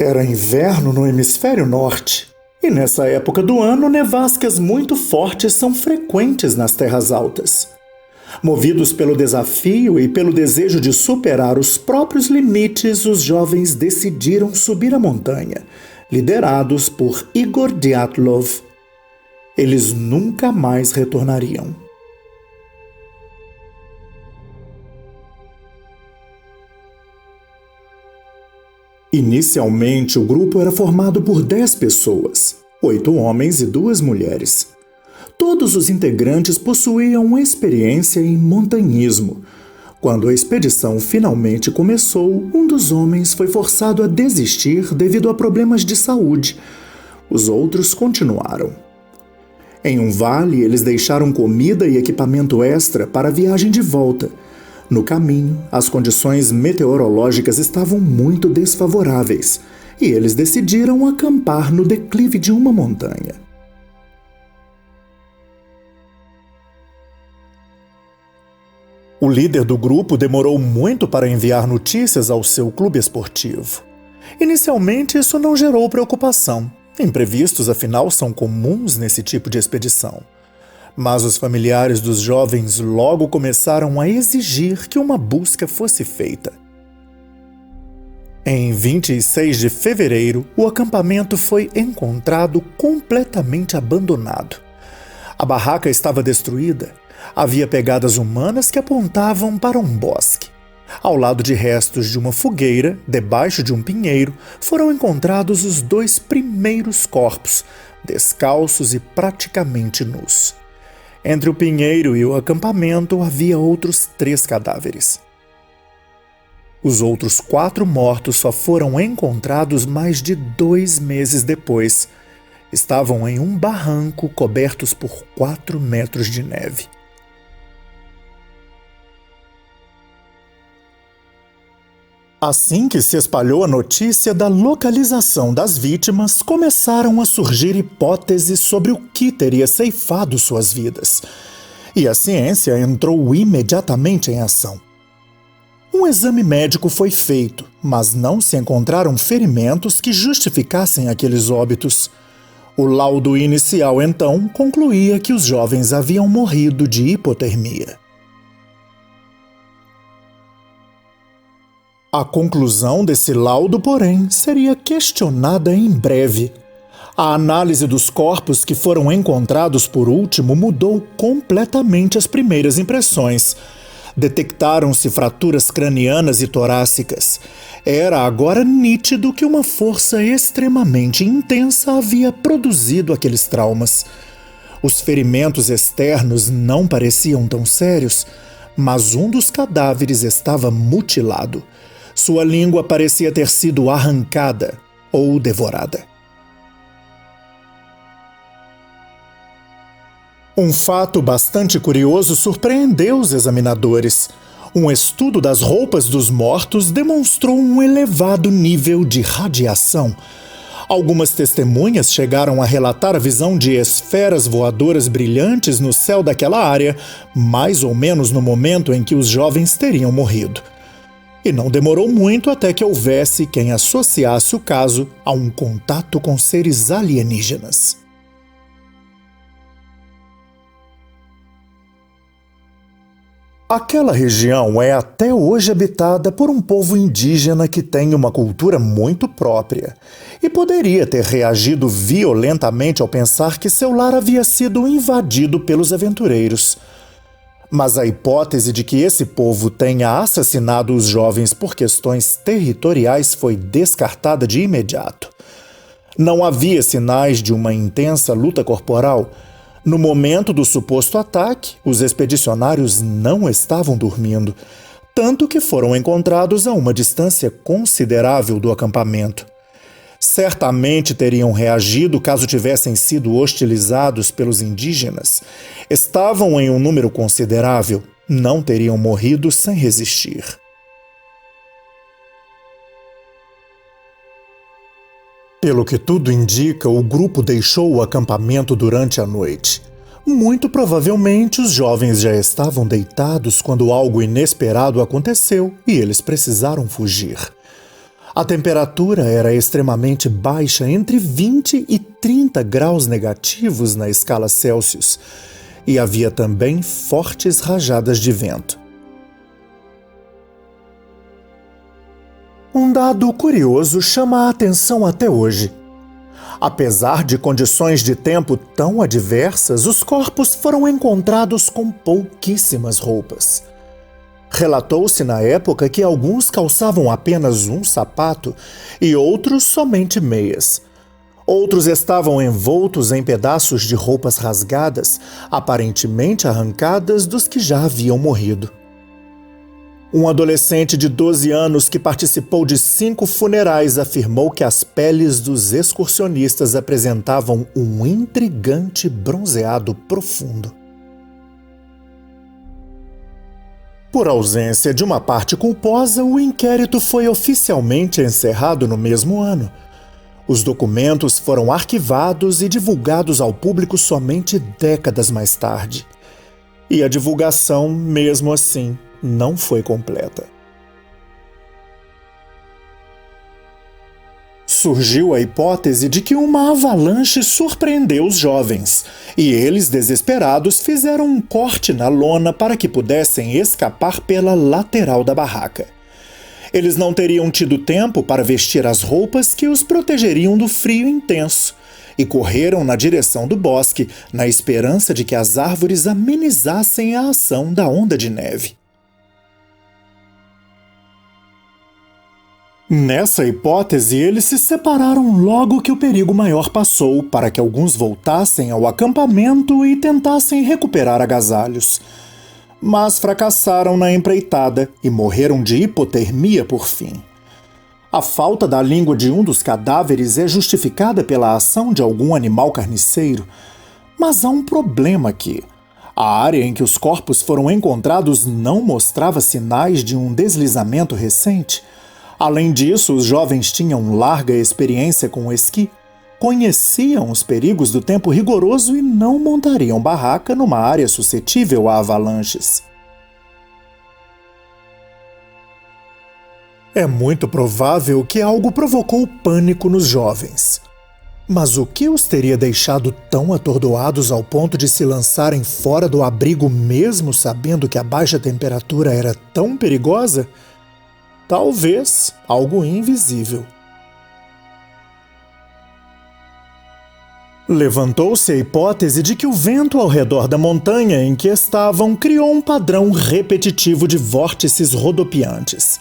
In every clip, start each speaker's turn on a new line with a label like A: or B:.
A: Era inverno no hemisfério norte, e nessa época do ano nevascas muito fortes são frequentes nas terras altas. Movidos pelo desafio e pelo desejo de superar os próprios limites, os jovens decidiram subir a montanha, liderados por Igor Dyatlov. Eles nunca mais retornariam. Inicialmente, o grupo era formado por 10 pessoas, 8 homens e 2 mulheres. Todos os integrantes possuíam experiência em montanhismo. Quando a expedição finalmente começou, um dos homens foi forçado a desistir devido a problemas de saúde. Os outros continuaram. Em um vale, eles deixaram comida e equipamento extra para a viagem de volta. No caminho, as condições meteorológicas estavam muito desfavoráveis e eles decidiram acampar no declive de uma montanha. O líder do grupo demorou muito para enviar notícias ao seu clube esportivo. Inicialmente, isso não gerou preocupação. Imprevistos, afinal, são comuns nesse tipo de expedição. Mas os familiares dos jovens logo começaram a exigir que uma busca fosse feita. Em 26 de fevereiro, o acampamento foi encontrado completamente abandonado. A barraca estava destruída. Havia pegadas humanas que apontavam para um bosque. Ao lado de restos de uma fogueira, debaixo de um pinheiro, foram encontrados os 2 primeiros corpos, descalços e praticamente nus. Entre o pinheiro e o acampamento havia outros 3 cadáveres. Os outros 4 mortos só foram encontrados mais de 2 meses depois. Estavam em um barranco cobertos por 4 metros de neve. Assim que se espalhou a notícia da localização das vítimas, começaram a surgir hipóteses sobre o que teria ceifado suas vidas. E a ciência entrou imediatamente em ação. Um exame médico foi feito, mas não se encontraram ferimentos que justificassem aqueles óbitos. O laudo inicial, então, concluía que os jovens haviam morrido de hipotermia. A conclusão desse laudo, porém, seria questionada em breve. A análise dos corpos que foram encontrados por último mudou completamente as primeiras impressões. Detectaram-se fraturas cranianas e torácicas. Era agora nítido que uma força extremamente intensa havia produzido aqueles traumas. Os ferimentos externos não pareciam tão sérios, mas um dos cadáveres estava mutilado. Sua língua parecia ter sido arrancada ou devorada. Um fato bastante curioso surpreendeu os examinadores. Um estudo das roupas dos mortos demonstrou um elevado nível de radiação. Algumas testemunhas chegaram a relatar a visão de esferas voadoras brilhantes no céu daquela área, mais ou menos no momento em que os jovens teriam morrido. E não demorou muito até que houvesse quem associasse o caso a um contato com seres alienígenas. Aquela região é até hoje habitada por um povo indígena que tem uma cultura muito própria e poderia ter reagido violentamente ao pensar que seu lar havia sido invadido pelos aventureiros. Mas a hipótese de que esse povo tenha assassinado os jovens por questões territoriais foi descartada de imediato. Não havia sinais de uma intensa luta corporal. No momento do suposto ataque, os expedicionários não estavam dormindo, tanto que foram encontrados a uma distância considerável do acampamento. Certamente teriam reagido caso tivessem sido hostilizados pelos indígenas. Estavam em um número considerável, não teriam morrido sem resistir. Pelo que tudo indica, o grupo deixou o acampamento durante a noite. Muito provavelmente os jovens já estavam deitados quando algo inesperado aconteceu e eles precisaram fugir. A temperatura era extremamente baixa, entre 20 e 30 graus negativos na escala Celsius, e havia também fortes rajadas de vento. Um dado curioso chama a atenção até hoje. Apesar de condições de tempo tão adversas, os corpos foram encontrados com pouquíssimas roupas. Relatou-se na época que alguns calçavam apenas um sapato e outros somente meias. Outros estavam envoltos em pedaços de roupas rasgadas, aparentemente arrancadas dos que já haviam morrido. Um adolescente de 12 anos que participou de 5 funerais afirmou que as peles dos excursionistas apresentavam um intrigante bronzeado profundo. Por ausência de uma parte culposa, o inquérito foi oficialmente encerrado no mesmo ano. Os documentos foram arquivados e divulgados ao público somente décadas mais tarde. E a divulgação, mesmo assim, não foi completa. Surgiu a hipótese de que uma avalanche surpreendeu os jovens, e eles, desesperados, fizeram um corte na lona para que pudessem escapar pela lateral da barraca. Eles não teriam tido tempo para vestir as roupas que os protegeriam do frio intenso, e correram na direção do bosque, na esperança de que as árvores amenizassem a ação da onda de neve. Nessa hipótese, eles se separaram logo que o perigo maior passou, para que alguns voltassem ao acampamento e tentassem recuperar agasalhos. Mas fracassaram na empreitada e morreram de hipotermia por fim. A falta da língua de um dos cadáveres é justificada pela ação de algum animal carniceiro, mas há um problema aqui. A área em que os corpos foram encontrados não mostrava sinais de um deslizamento recente. Além disso, os jovens tinham larga experiência com o esqui, conheciam os perigos do tempo rigoroso e não montariam barraca numa área suscetível a avalanches. É muito provável que algo provocou pânico nos jovens. Mas o que os teria deixado tão atordoados ao ponto de se lançarem fora do abrigo mesmo sabendo que a baixa temperatura era tão perigosa? Talvez algo invisível. Levantou-se a hipótese de que o vento ao redor da montanha em que estavam criou um padrão repetitivo de vórtices rodopiantes.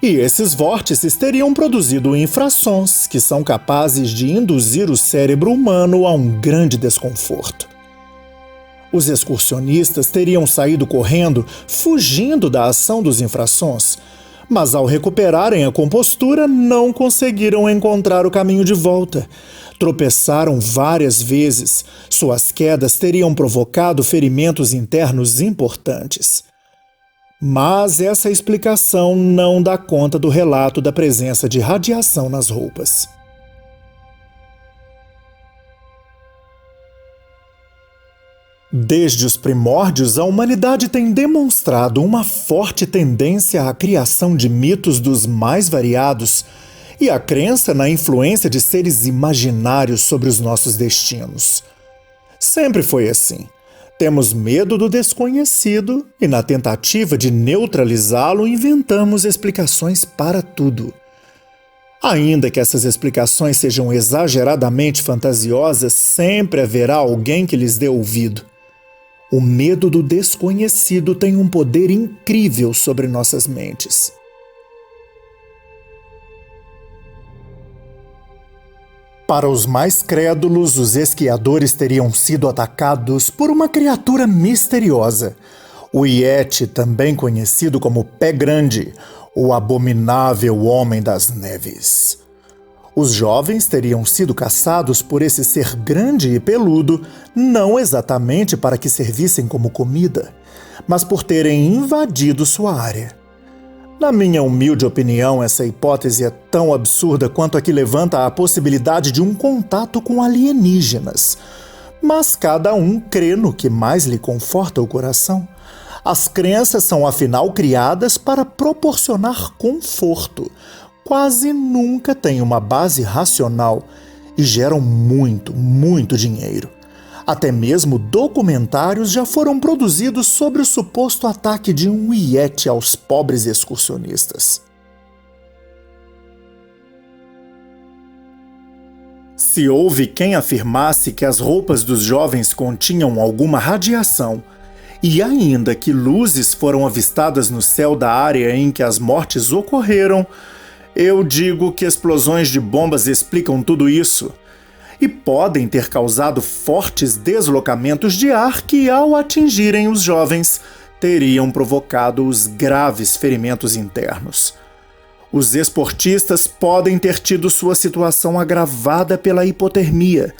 A: E esses vórtices teriam produzido infrassons que são capazes de induzir o cérebro humano a um grande desconforto. Os excursionistas teriam saído correndo, fugindo da ação dos infrassons, mas ao recuperarem a compostura não conseguiram encontrar o caminho de volta. Tropeçaram várias vezes, suas quedas teriam provocado ferimentos internos importantes. Mas essa explicação não dá conta do relato da presença de radiação nas roupas. Desde os primórdios, a humanidade tem demonstrado uma forte tendência à criação de mitos dos mais variados e a crença na influência de seres imaginários sobre os nossos destinos. Sempre foi assim. Temos medo do desconhecido e, na tentativa de neutralizá-lo, inventamos explicações para tudo. Ainda que essas explicações sejam exageradamente fantasiosas, sempre haverá alguém que lhes dê ouvido. O medo do desconhecido tem um poder incrível sobre nossas mentes. Para os mais crédulos, os esquiadores teriam sido atacados por uma criatura misteriosa, o Yeti, também conhecido como Pé Grande, o abominável Homem das Neves. Os jovens teriam sido caçados por esse ser grande e peludo, não exatamente para que servissem como comida, mas por terem invadido sua área. Na minha humilde opinião, essa hipótese é tão absurda quanto a que levanta a possibilidade de um contato com alienígenas. Mas cada um crê no que mais lhe conforta o coração. As crenças são afinal criadas para proporcionar conforto. quase nunca têm uma base racional e geram muito dinheiro. Até mesmo documentários já foram produzidos sobre o suposto ataque de um iete aos pobres excursionistas. Se houve quem afirmasse que as roupas dos jovens continham alguma radiação e ainda que luzes foram avistadas no céu da área em que as mortes ocorreram, eu digo que explosões de bombas explicam tudo isso e podem ter causado fortes deslocamentos de ar que, ao atingirem os jovens, teriam provocado os graves ferimentos internos. Os esportistas podem ter tido sua situação agravada pela hipotermia,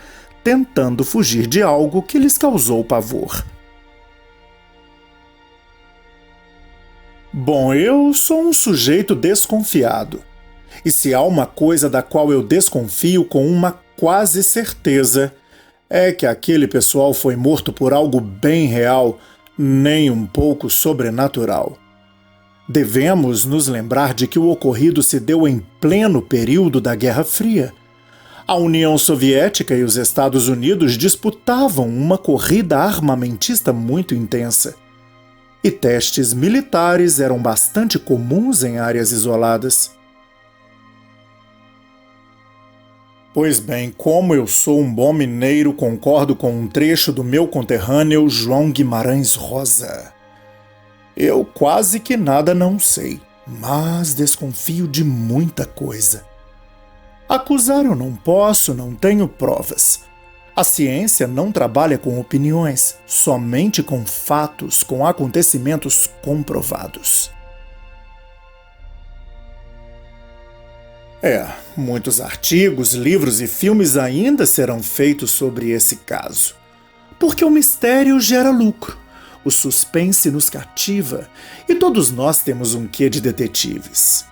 A: tentando fugir de algo que lhes causou pavor. Bom, eu sou um sujeito desconfiado. E se há uma coisa da qual eu desconfio com uma quase certeza, é que aquele pessoal foi morto por algo bem real, nem um pouco sobrenatural. Devemos nos lembrar de que o ocorrido se deu em pleno período da Guerra Fria. A União Soviética e os Estados Unidos disputavam uma corrida armamentista muito intensa. E testes militares eram bastante comuns em áreas isoladas. Pois bem, como eu sou um bom mineiro, concordo com um trecho do meu conterrâneo João Guimarães Rosa. Eu quase que nada não sei, mas desconfio de muita coisa. Acusar eu não posso, não tenho provas. A ciência não trabalha com opiniões, somente com fatos, com acontecimentos comprovados. Muitos artigos, livros e filmes ainda serão feitos sobre esse caso. Porque o mistério gera lucro, o suspense nos cativa e todos nós temos um quê de detetives.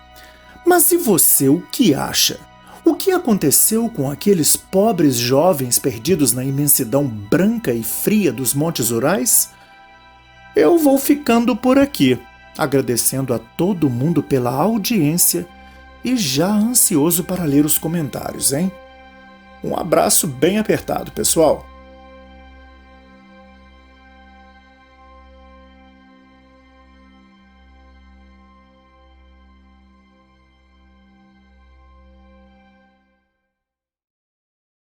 A: Mas e você, o que acha? O que aconteceu com aqueles pobres jovens perdidos na imensidão branca e fria dos Montes Urais? Eu vou ficando por aqui, agradecendo a todo mundo pela audiência e já ansioso para ler os comentários, hein? Um abraço bem apertado, pessoal!